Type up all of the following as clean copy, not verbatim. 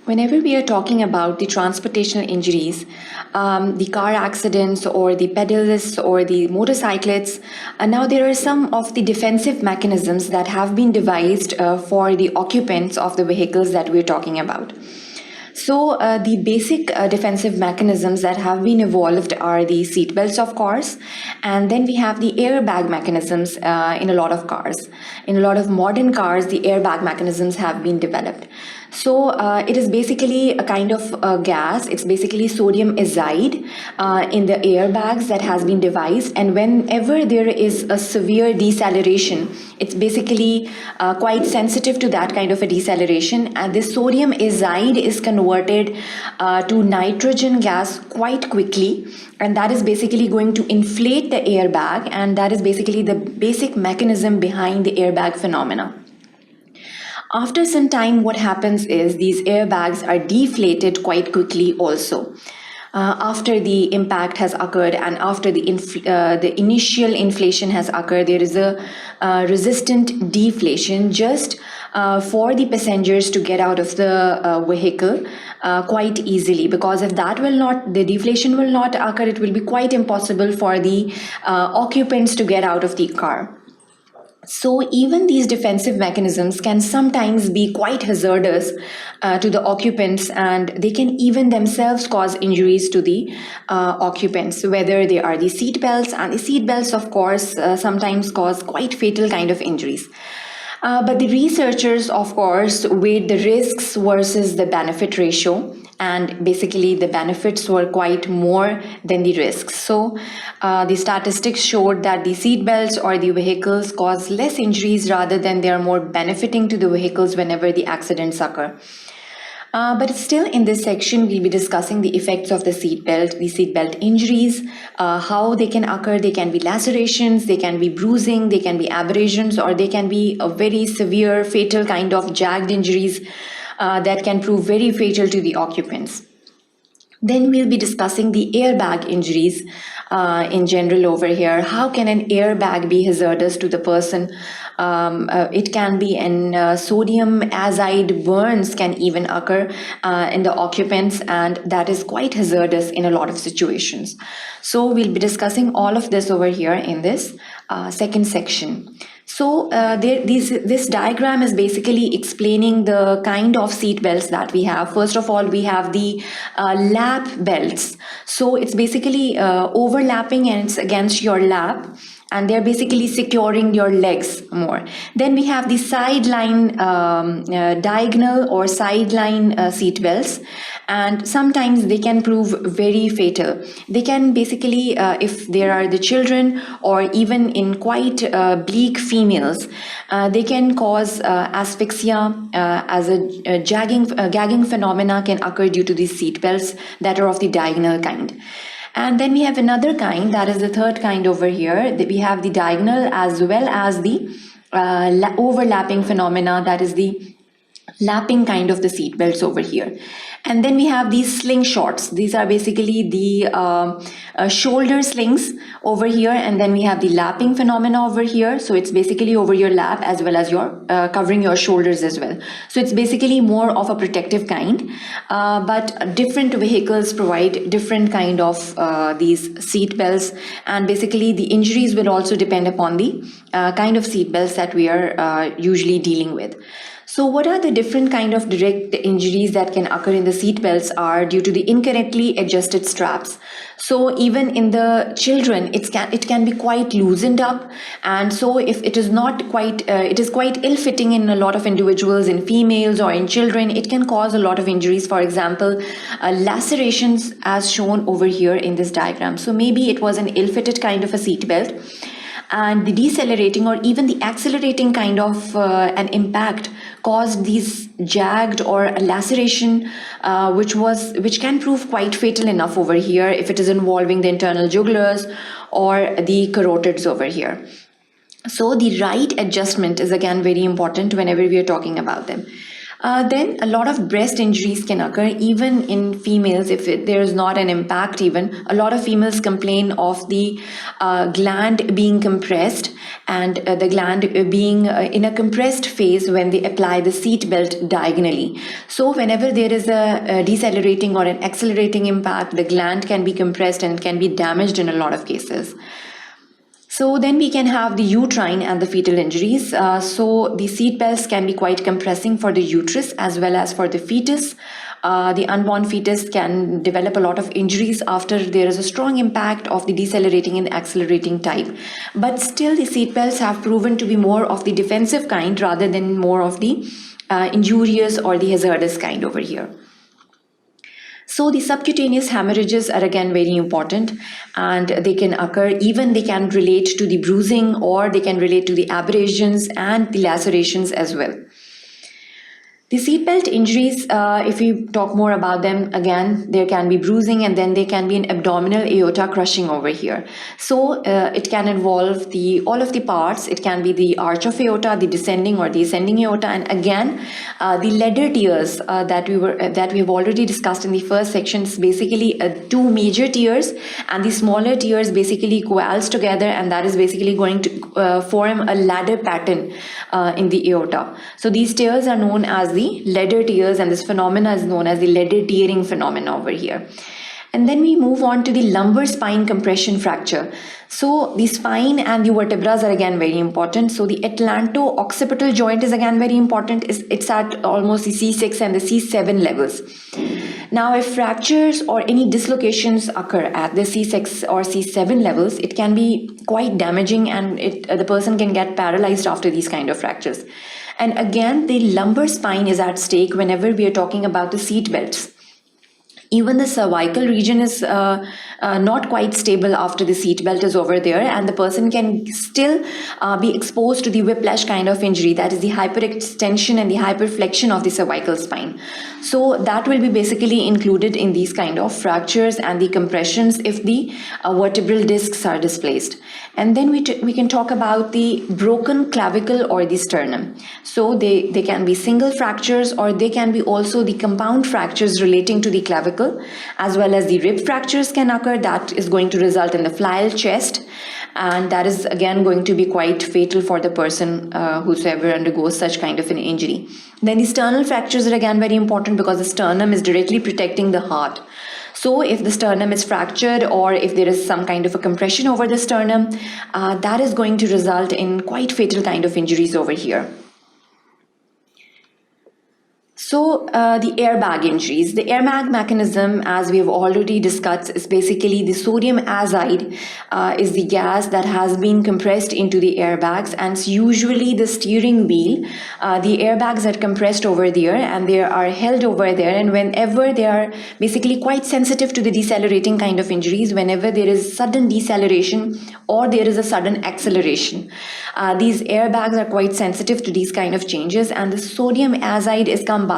Whenever we are talking about the transportational injuries, the car accidents or the pedalists or the motorcyclists, now there are some of the defensive mechanisms that have been devised for the occupants of the vehicles that we're talking about. So the basic defensive mechanisms that have been evolved are the seatbelts, of course, and then we have the airbag mechanisms in a lot of cars. In a lot of modern cars, the airbag mechanisms have been developed. So it is basically a kind of gas. It's basically sodium azide in the airbags that has been devised. And whenever there is a severe deceleration, it's basically quite sensitive to that kind of a deceleration. And this sodium azide is converted to nitrogen gas quite quickly. And that is basically going to inflate the airbag. And that is basically the basic mechanism behind the airbag phenomena. After some time, what happens is these airbags are deflated quite quickly also. After the impact has occurred and after the initial inflation has occurred, there is a resistant deflation just for the passengers to get out of the vehicle quite easily, because if the deflation will not occur, it will be quite impossible for the occupants to get out of the car. So even these defensive mechanisms can sometimes be quite hazardous to the occupants, and they can even themselves cause injuries to the occupants, whether they are the seatbelts. And the seatbelts, of course, sometimes cause quite fatal kind of injuries. But the researchers, of course, weighed the risks versus the benefit ratio. And basically, the benefits were quite more than the risks. So the statistics showed that the seatbelts or the vehicles cause less injuries rather than they are more benefiting to the vehicles whenever the accidents occur. But still in this section, we'll be discussing the effects of the seatbelt injuries, how they can occur. They can be lacerations, they can be bruising, they can be abrasions, or they can be a very severe, fatal kind of jagged injuries that can prove very fatal to the occupants. Then we'll be discussing the airbag injuries in general over here. How can an airbag be hazardous to the person? It can be, and sodium azide burns can even occur in the occupants, and that is quite hazardous in a lot of situations. So we'll be discussing all of this over here in this second section. So this diagram is basically explaining the kind of seat belts that we have. First of all, we have the lap belts. So it's basically overlapping and it's against your lap, and they're basically securing your legs more. Then we have the sideline diagonal or sideline seat belts, and sometimes they can prove very fatal. They can basically, if there are the children or even in quite bleak females, they can cause asphyxia, as a gagging phenomena can occur due to these seat belts that are of the diagonal kind. And then we have another kind, that is the third kind over here. We have the diagonal as well as the overlapping phenomena, that is the lapping kind of the seat belts over here. And then we have these slingshots. These are basically the shoulder slings over here. And then we have the lapping phenomena over here. So it's basically over your lap as well as your covering your shoulders as well. So it's basically more of a protective kind. But different vehicles provide different kind of these seat belts. And basically the injuries will also depend upon the kind of seat belts that we are usually dealing with. So what are the different kind of direct injuries that can occur in the seat belts are due to the incorrectly adjusted straps. So even in the children, it can be quite loosened up, and so if it is not quite, it is quite ill-fitting in a lot of individuals, in females or in children, it can cause a lot of injuries. For example, lacerations as shown over here in this diagram. So maybe it was an ill-fitted kind of a seat belt, and the decelerating or even the accelerating kind of an impact caused these jagged or a laceration, which can prove quite fatal enough over here if it is involving the internal jugulars or the carotids over here. So the right adjustment is again very important whenever we are talking about them. Then a lot of breast injuries can occur even in females if there is not an impact even. A lot of females complain of the gland being compressed and the gland being in a compressed phase when they apply the seat belt diagonally. So whenever there is a decelerating or an accelerating impact, the gland can be compressed and can be damaged in a lot of cases. So then we can have the uterine and the fetal injuries. So the seat belts can be quite compressing for the uterus as well as for the fetus. The unborn fetus can develop a lot of injuries after there is a strong impact of the decelerating and accelerating type. But still the seat belts have proven to be more of the defensive kind rather than more of the injurious or the hazardous kind over here. So the subcutaneous hemorrhages are again very important, and they can occur, even they can relate to the bruising or they can relate to the abrasions and the lacerations as well. The seatbelt injuries, if we talk more about them, again, there can be bruising and then there can be an abdominal aorta crushing over here. So it can involve all of the parts. It can be the arch of aorta, the descending or the ascending aorta, and again, the ladder tears that we've already discussed in the first section is basically two major tears, and the smaller tears basically coalesce together, and that is basically going to form a ladder pattern in the aorta. So these tears are known as the ladder tears, and this phenomena is known as the ladder tearing phenomena over here. And then we move on to the lumbar spine compression fracture. So the spine and the vertebrae are again very important. So the atlanto-occipital joint is again very important. It's at almost the C6 and the C7 levels. Now, if fractures or any dislocations occur at the C6 or C7 levels, it can be quite damaging, and the person can get paralyzed after these kind of fractures. And again, the lumbar spine is at stake whenever we are talking about the seat belts. Even the cervical region is not quite stable after the seat belt is over there, and the person can still be exposed to the whiplash kind of injury, that is the hyperextension and the hyperflexion of the cervical spine. So that will be basically included in these kind of fractures and the compressions if the vertebral discs are displaced. And then we can talk about the broken clavicle or the sternum. So they can be single fractures, or they can be also the compound fractures relating to the clavicle, as well as the rib fractures can occur. That is going to result in the flail chest, and that is again going to be quite fatal for the person whosoever undergoes such kind of an injury. Then the sternal fractures are again very important because the sternum is directly protecting the heart. So if the sternum is fractured, or if there is some kind of a compression over the sternum, that is going to result in quite fatal kind of injuries over here. So the airbag injuries. The airbag mechanism, as we have already discussed, is basically the sodium azide is the gas that has been compressed into the airbags, and it's usually the steering wheel. The airbags are compressed over there and they are held over there, and whenever they are basically quite sensitive to the decelerating kind of injuries, whenever there is sudden deceleration or there is a sudden acceleration, these airbags are quite sensitive to these kind of changes, and the sodium azide is combusted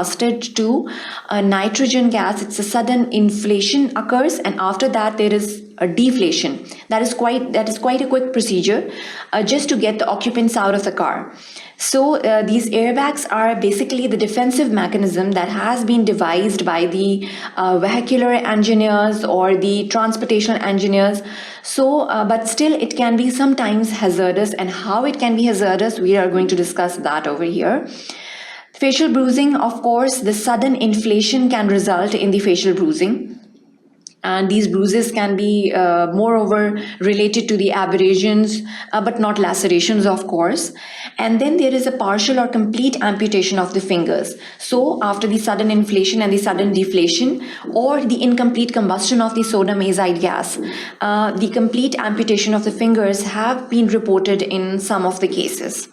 to nitrogen gas. It's a sudden inflation occurs, and after that there is a deflation. That is quite a quick procedure just to get the occupants out of the car. So these airbags are basically the defensive mechanism that has been devised by the vehicular engineers or the transportational engineers. So, but still it can be sometimes hazardous, and how it can be hazardous, we are going to discuss that over here. Facial bruising, of course, the sudden inflation can result in the facial bruising. And these bruises can be moreover related to the abrasions, but not lacerations, of course. And then there is a partial or complete amputation of the fingers. So after the sudden inflation and the sudden deflation, or the incomplete combustion of the sodium azide gas, the complete amputation of the fingers have been reported in some of the cases.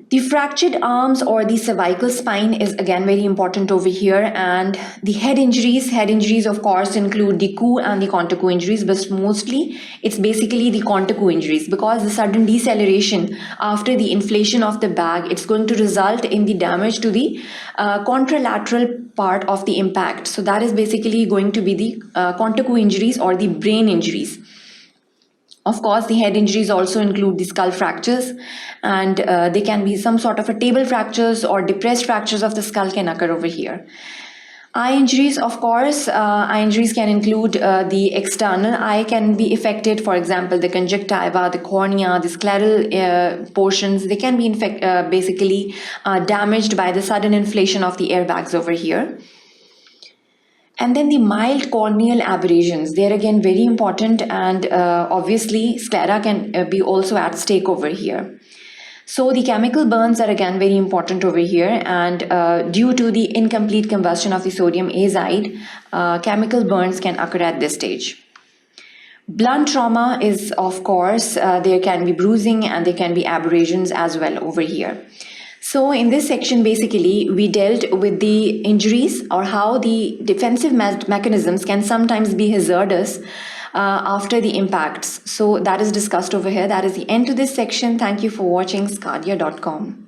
The fractured arms or the cervical spine is again very important over here, and the head injuries of course include the coup and the contact injuries, but mostly it's basically the contact injuries, because the sudden deceleration after the inflation of the bag, it's going to result in the damage to the contralateral part of the impact. So that is basically going to be the contact injuries or the brain injuries. Of course, the head injuries also include the skull fractures, and they can be some sort of a table fractures or depressed fractures of the skull can occur over here. Eye injuries, of course, eye injuries can include the external eye can be affected. For example, the conjunctiva, the cornea, the scleral portions, they can be basically damaged by the sudden inflation of the airbags over here. And then the mild corneal aberrations, they're again very important, and obviously sclera can be also at stake over here. So the chemical burns are again very important over here, and due to the incomplete combustion of the sodium azide, chemical burns can occur at this stage. Blunt trauma is, of course, there can be bruising and there can be abrasions as well over here. So in this section, basically, we dealt with the injuries or how the defensive mechanisms can sometimes be hazardous after the impacts. So that is discussed over here. That is the end to this section. Thank you for watching sqadia.com.